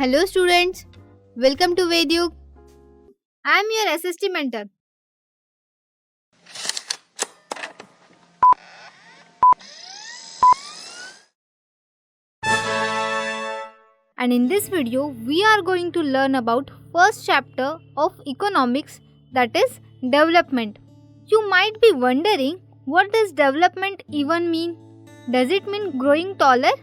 Hello students, welcome to Vedyuk. I am your SST mentor. And in this video, we are going to learn about first chapter of economics, that is development. You might be wondering, what does development even mean? Does it mean growing taller,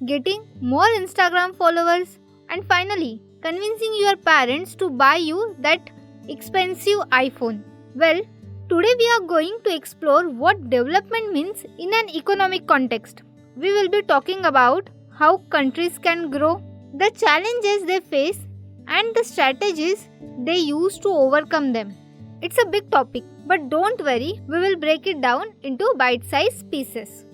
getting more Instagram followers, and finally convincing your parents to buy you that expensive iPhone? Well, today we are going to explore what development means in an economic context. We will be talking about how countries can grow, the challenges they face, and the strategies they use to overcome them. It's a big topic, but don't worry, we will break it down into bite-sized pieces.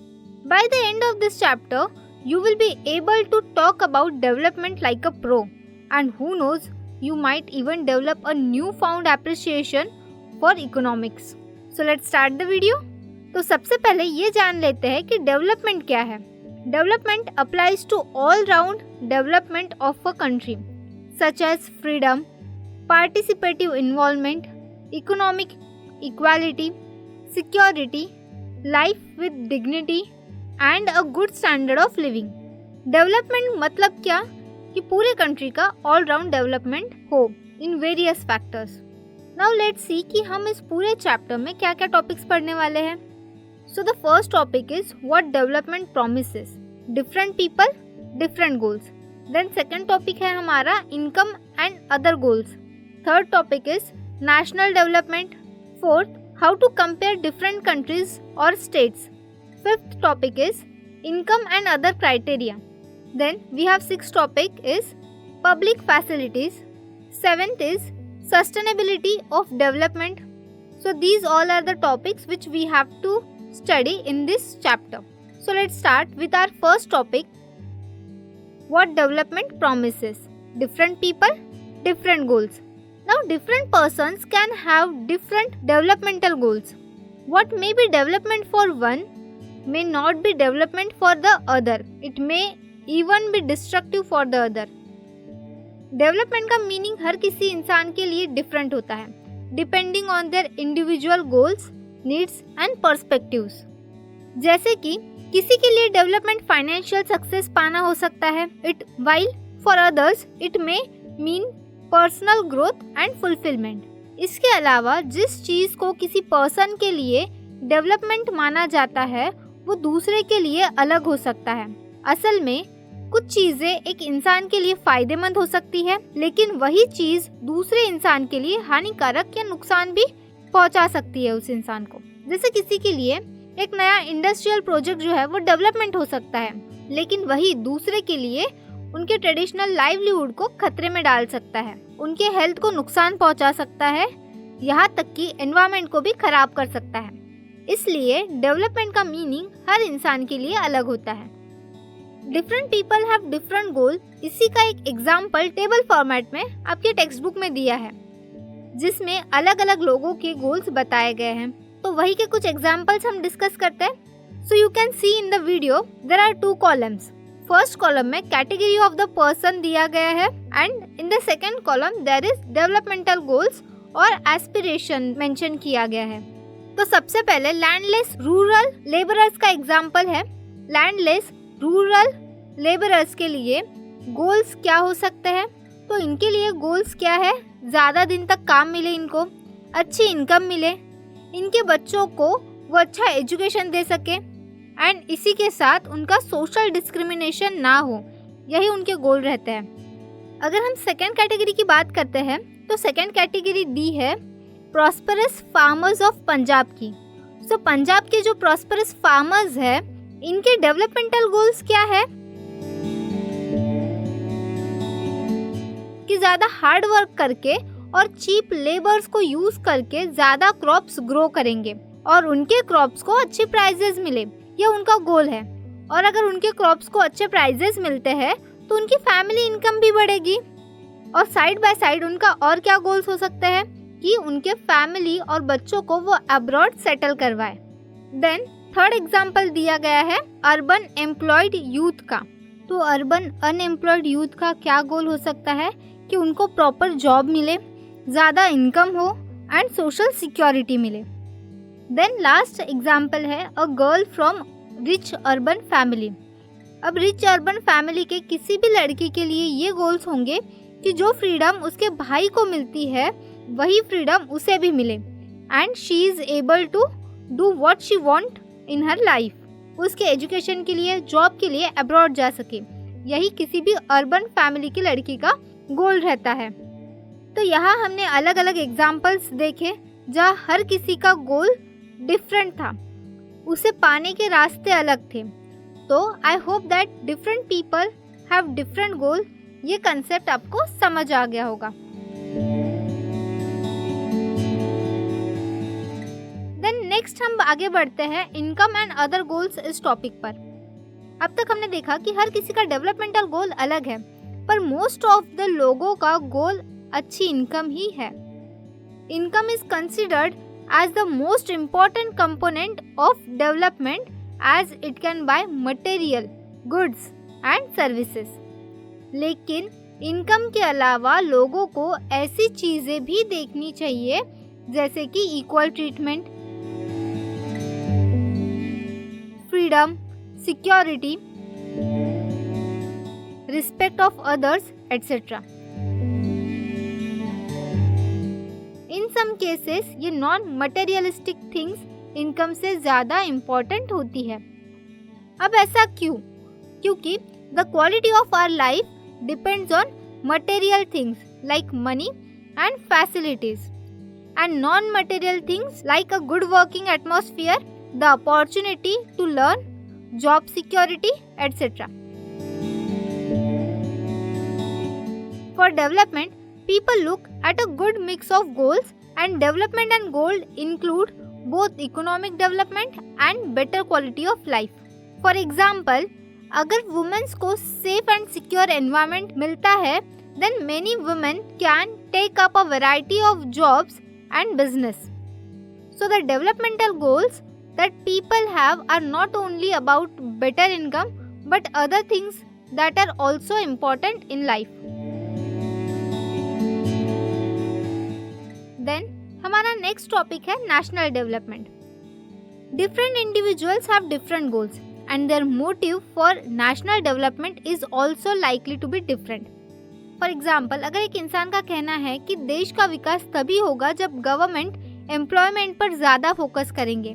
By the end of this chapter, you will be able to talk about development like a pro, and who knows, you might even develop a newfound appreciation for economics. So let's start the video. तो सबसे पहले ये जान लेते हैं कि development क्या है. Development applies to all-round development of a country, such as freedom, participative involvement, economic equality, security, life with dignity, and a good standard of living. Development मतलब क्या कि पूरे कंट्री का all-round development हो in various factors. Now let's see कि हम इस पूरे चैप्टर में क्या क्या टॉपिक्स पढ़ने वाले हैं. So the first topic is what development promises. Different people, different goals. Then second topic है हमारा income and other goals. Third topic is national development. Fourth, how to compare different countries or states. Fifth topic is income and other criteria. Then we have sixth topic is public facilities. Seventh is sustainability of development. So these all are the topics which we have to study in this chapter. So let's start with our first topic, what development promises. Different people, different goals. Now different persons can have different developmental goals. What may be development for one may not be development for the other. It may even be destructive for the other. Development का meaning हर किसी इंसान के लिए different होता है, depending on their individual goals, needs and perspectives. जैसे कि किसी के लिए डेवलपमेंट फाइनेंशियल सक्सेस पाना हो सकता है, it while for others it may mean personal growth and fulfilment. इसके अलावा जिस चीज को किसी पर्सन के लिए डेवलपमेंट माना जाता है वो दूसरे के लिए अलग हो सकता है. असल में कुछ चीजें एक इंसान के लिए फायदेमंद हो सकती है, लेकिन वही चीज दूसरे इंसान के लिए हानिकारक या नुकसान भी पहुंचा सकती है उस इंसान को. जैसे किसी के लिए एक नया इंडस्ट्रियल प्रोजेक्ट जो है वो डेवलपमेंट हो सकता है, लेकिन वही दूसरे के लिए उनके ट्रेडिशनल लाइवलीहुड को खतरे में डाल सकता है, उनके हेल्थ को नुकसान पहुंचा सकता है, यहाँ तक कि एनवायरनमेंट को भी खराब कर सकता है. इसलिए डेवलपमेंट का मीनिंग हर इंसान के लिए अलग होता है. डिफरेंट पीपल हैव डिफरेंट गोल. इसी का एक एग्जाम्पल टेबल फॉर्मेट में आपके टेक्स्ट बुक में दिया है, जिसमें अलग अलग लोगों के गोल्स बताए गए हैं. तो वही के कुछ एग्जाम्पल्स हम डिस्कस करते हैं. So you can see in the video there are two columns. First column में कैटेगरी ऑफ द पर्सन दिया गया है and in the second column there is developmental goals और एस्पिरेशन मेंशन किया गया है. तो सबसे पहले लैंडलेस रूरल लेबरर्स का एग्जाम्पल है. लैंडलेस रूरल लेबरर्स के लिए गोल्स क्या हो सकते हैं? तो इनके लिए गोल्स क्या है? ज़्यादा दिन तक काम मिले इनको, अच्छी इनकम मिले, इनके बच्चों को वो अच्छा एजुकेशन दे सके एंड इसी के साथ उनका सोशल डिस्क्रिमिनेशन ना हो. यही उनके गोल रहते हैं. अगर हम सेकेंड कैटेगरी की बात करते हैं तो सेकेंड कैटेगरी दी है प्रॉस्परस फार्मर्स ऑफ पंजाब की. सो पंजाब के जो प्रॉस्परस फार्मर्स है इनके डेवलपमेंटल गोल्स क्या है कि ज्यादा हार्ड वर्क करके और चीप लेबर्स को यूज करके ज्यादा क्रॉप्स ग्रो करेंगे और उनके क्रॉप्स को अच्छे प्राइजेस मिले. ये उनका गोल है. और अगर उनके क्रॉप्स को अच्छे प्राइजेस मिलते हैं तो उनकी फैमिली इनकम भी बढ़ेगी. और साइड बाय साइड उनका और क्या गोल्स हो सकते हैं कि उनके फैमिली और बच्चों को वो अब्रॉड सेटल करवाए. देन थर्ड एग्जाम्पल दिया गया है अर्बन एम्प्लॉयड यूथ का. तो अर्बन अनएम्प्लॉयड यूथ का क्या गोल हो सकता है कि उनको प्रॉपर जॉब मिले, ज़्यादा इनकम हो एंड सोशल सिक्योरिटी मिले। देन लास्ट एग्जाम्पल है a girl from rich urban family. अब रिच अर्बन फैमिली के किसी भी लड़की के लिए ये गोल्स होंगे कि जो फ्रीडम उसके भाई को मिलती है वही फ्रीडम उसे भी मिले and she is able to do what she want in her life. उसके एजुकेशन के लिए, जॉब के लिए अब्रॉड जा सके। यही किसी भी अर्बन फैमिली की लड़की का गोल रहता है। तो यहाँ हमने अलग अलग एग्जाम्पल्स देखे जहाँ हर किसी का गोल डिफरेंट था, उसे पाने के रास्ते अलग थे। तो I hope that different people have different गोल। ये कंसेप्ट आपको समझ आ गया होगा। देन नेक्स्ट हम आगे बढ़ते हैं इनकम एंड अदर गोल्स इस टॉपिक पर। अब तक हमने देखा कि हर किसी का डेवलपमेंटल गोल अलग है, पर मोस्ट ऑफ द लोगों का गोल अच्छी इनकम ही है। Income is considered as the most important component of development as it can buy material goods and services। लेकिन इनकम के अलावा लोगों को ऐसी चीजें भी देखनी चाहिए जैसे कि equal treatment, freedom, security, respect of others etcetera. In some cases ये नॉन मटेरियलिस्टिक थिंग्स इनकम से ज़्यादा इम्पॉर्टेंट होती है। अब ऐसा क्यों? क्योंकि the quality of our life depends on material things like money and facilities and non material things like a good working atmosphere, the opportunity to learn, job security etcetera. For development people look at a good mix of goals, and development and goal include both economic development and better quality of life. For example, अगर women's को safe and secure environment मिलता है, then many women can take up a variety of jobs and business. So the developmental goals that people have are not only about better income but other things that are also important in life. Then हमारा next topic है national development. Different individuals have different goals and their motive for national development is also likely to be different. For example, अगर एक इंसान का कहना है कि देश का विकास तभी होगा जब गवर्नमेंट एम्प्लॉयमेंट पर ज़्यादा फोकस करेंगे,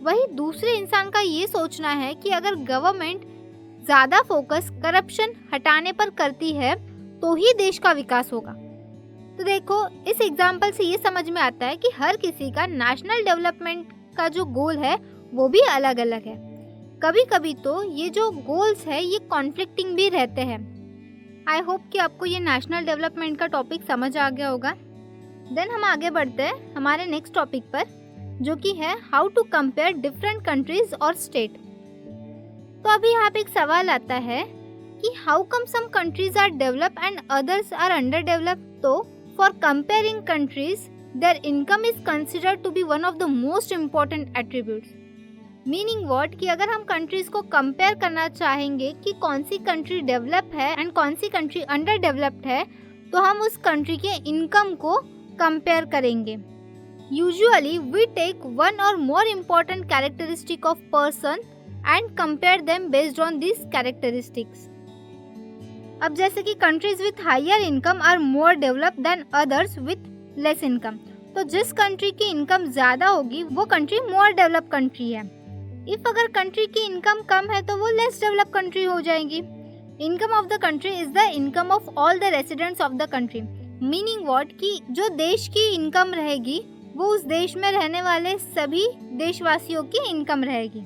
वही दूसरे इंसान का ये सोचना है कि अगर गवर्नमेंट ज़्यादा फोकस करप्शन हटाने पर करती है तो ही देश का विकास होगा। तो देखो, इस एग्जाम्पल से ये समझ में आता है कि हर किसी का नेशनल डेवलपमेंट का जो गोल है वो भी अलग अलग है। कभी कभी तो ये जो गोल्स है ये कॉन्फ्लिक्टिंग भी रहते हैं। आई होप कि आपको ये नेशनल डेवलपमेंट का टॉपिक समझ आ गया होगा। देन हम आगे बढ़ते हैं हमारे नेक्स्ट टॉपिक पर, जो कि है how to compare different countries और स्टेट। तो अभी यहाँ पे एक सवाल आता है कि how come some countries are develop and others are under develop. तो for comparing countries, their income is considered to be one of the most important attributes. Meaning what? कि अगर हम कंट्रीज को कंपेयर करना चाहेंगे कि कौन सी कंट्री डेवलप है एंड कौन सी कंट्री अंडर डेवलप्ड है, तो हम उस कंट्री के इनकम को कंपेयर करेंगे। Usually we take one or more important characteristic of person and compare them based on this characteristics. अब जैसे कि countries with higher income are more developed than others with less income. तो जिस country की income ज़्यादा होगी वो country more develop country है। इफ अगर कंट्री की इनकम कम है तो वो लेस डेवलप कंट्री हो जाएगी। Income of the country is the income of all the residents of the country. Meaning what कि जो देश की इनकम रहेगी वो उस देश में रहने वाले सभी देशवासियों की इनकम रहेगी।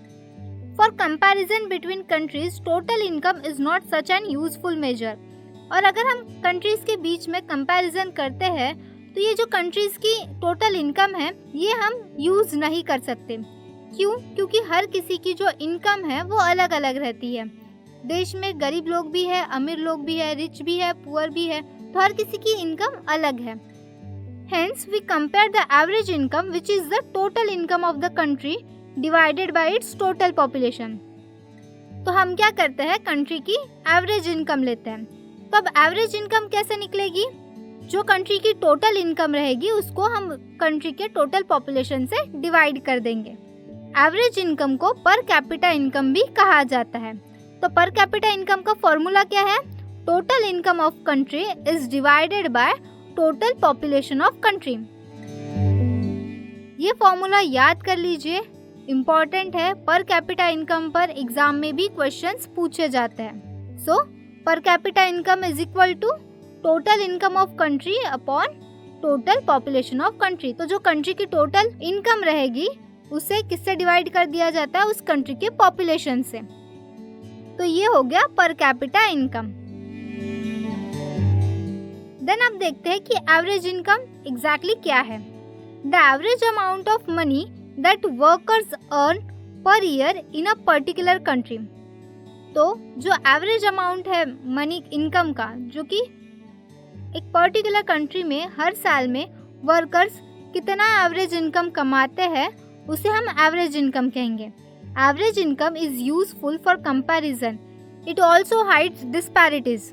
For comparison between countries, total income is not such an useful measure. और अगर हम कंट्रीज के बीच में कंपैरिजन करते हैं तो ये जो कंट्रीज की टोटल इनकम है ये हम यूज नहीं कर सकते। क्यों? क्योंकि हर किसी की जो इनकम है वो अलग अलग रहती है। देश में गरीब लोग भी है, अमीर लोग भी है, रिच भी है, पुअर भी है, तो हर किसी की इनकम अलग है। Hence, we compare the average income, which is the total income of the country divided by its total population. तो हम क्या करते हैं, कंट्री की एवरेज इनकम लेते हैं। तो अब एवरेज इनकम कैसे निकलेगी, जो कंट्री की टोटल इनकम रहेगी उसको हम कंट्री के टोटल पॉपुलेशन से डिवाइड कर देंगे। एवरेज इनकम को पर कैपिटा इनकम भी कहा जाता है। तो पर कैपिटा इनकम का फॉर्मूला क्या है, total income of country is divided by total population of country. ये फॉर्मूला याद कर लीजिए, इम्पोर्टेंट है। पर कैपिटा इनकम पर एग्जाम में भी क्वेश्चंस पूछे जाते हैं। So per capita income is equal to total income of country upon total population of country. तो जो कंट्री की टोटल इनकम रहेगी उसे किससे डिवाइड कर दिया जाता है, उस कंट्री के पॉपुलेशन से। तो ये हो गया पर कैपिटा इनकम। देन अब देखते हैं कि एवरेज इनकम एग्जैक्टली क्या है। The average amount of money that workers earn per year in a particular country. तो जो एवरेज अमाउंट है मनी इनकम का, जो कि एक पर्टिकुलर कंट्री में हर साल में वर्कर्स कितना एवरेज इनकम कमाते हैं, उसे हम एवरेज इनकम कहेंगे। Average income is useful for comparison, it also hides disparities.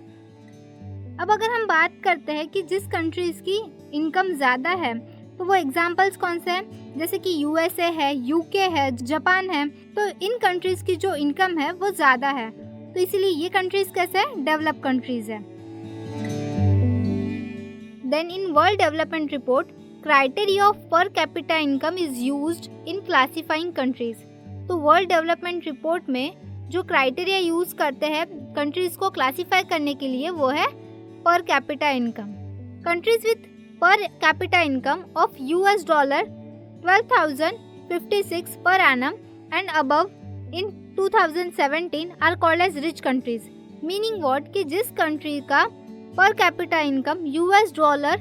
अब अगर हम बात करते हैं कि जिस कंट्रीज की इनकम ज़्यादा है, तो वो एग्जाम्पल्स कौन से हैं, जैसे कि यूएसए है, यूके है, जापान है। तो इन कंट्रीज की जो इनकम है वो ज़्यादा है, तो इसीलिए ये कंट्रीज कैसे है, डेवलप कंट्रीज है। Then in world development report criteria of per capita income is used in classifying countries. तो वर्ल्ड डेवलपमेंट रिपोर्ट में जो क्राइटेरिया यूज करते हैं कंट्रीज को क्लासिफाई करने के लिए, वो है per capita income. Countries with per capita income of US dollar 12,056 per annum and above in 2017 are called as rich countries. Meaning what, कि जिस कंट्री का पर capita income US dollar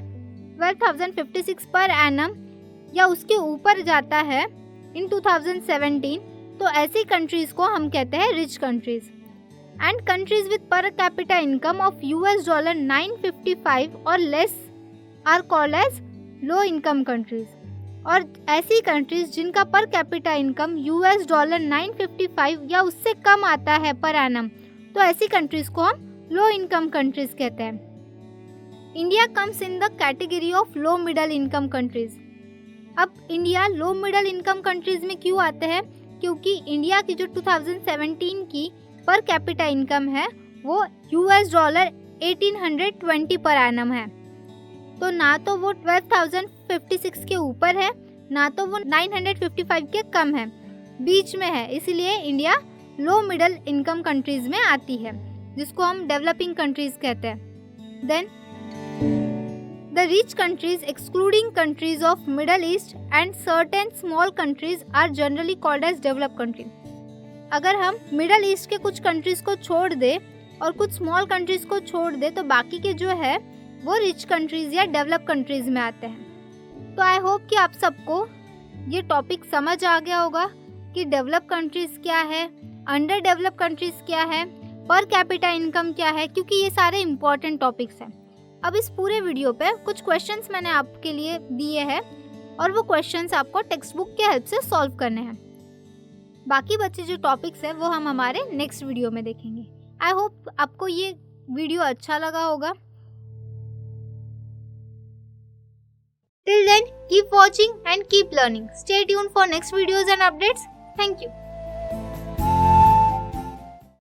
12,056 per annum या उसके ऊपर जाता है इन 2017, तो ऐसी कंट्रीज को हम कहते हैं rich countries. And countries with per capita income of US dollar 955 or less are called as low income countries. और ऐसी कंट्रीज जिनका पर कैपिटा इनकम US डॉलर 955 या उससे कम आता है पर एनम, तो ऐसी कंट्रीज को हम लो इनकम कंट्रीज कहते हैं। India comes in the category of low middle income countries. अब India low middle income countries में क्यों आते हैं, क्योंकि इंडिया की जो 2017 की पर कैपिटा इनकम है वो US डॉलर 1820 पर एनम है। तो ना तो वो 12,056 के ऊपर है, ना तो वो 955 के कम है, बीच में है। इसीलिए India low middle income countries में आती है, जिसको हम डेवलपिंग कंट्रीज कहते हैं। Then the rich countries excluding countries of Middle East and certain small countries are generally called as developed country. अगर हम मिडल ईस्ट के कुछ कंट्रीज को छोड़ दे और कुछ स्मॉल कंट्रीज को छोड़ दे, तो बाकी के जो है वो रिच कंट्रीज या डेवलप कंट्रीज में आते हैं। तो आई होप कि आप सबको ये टॉपिक समझ आ गया होगा कि डेवलप कंट्रीज क्या है, अंडर डेवलप कंट्रीज क्या है, पर कैपिटा इनकम क्या है, क्योंकि ये सारे इम्पोर्टेंट टॉपिक्स हैं। अब इस पूरे वीडियो पे कुछ क्वेश्चंस मैंने आपके लिए दिए हैं और वो क्वेश्चंस आपको टेक्स्ट बुक के हेल्प से सॉल्व करने हैं। बाकी बचे जो टॉपिक्स हैं वो हम हमारे नेक्स्ट वीडियो में देखेंगे। आई होप आपको ये वीडियो अच्छा लगा होगा। Till then, keep watching and keep learning. Stay tuned for next videos and updates. Thank you.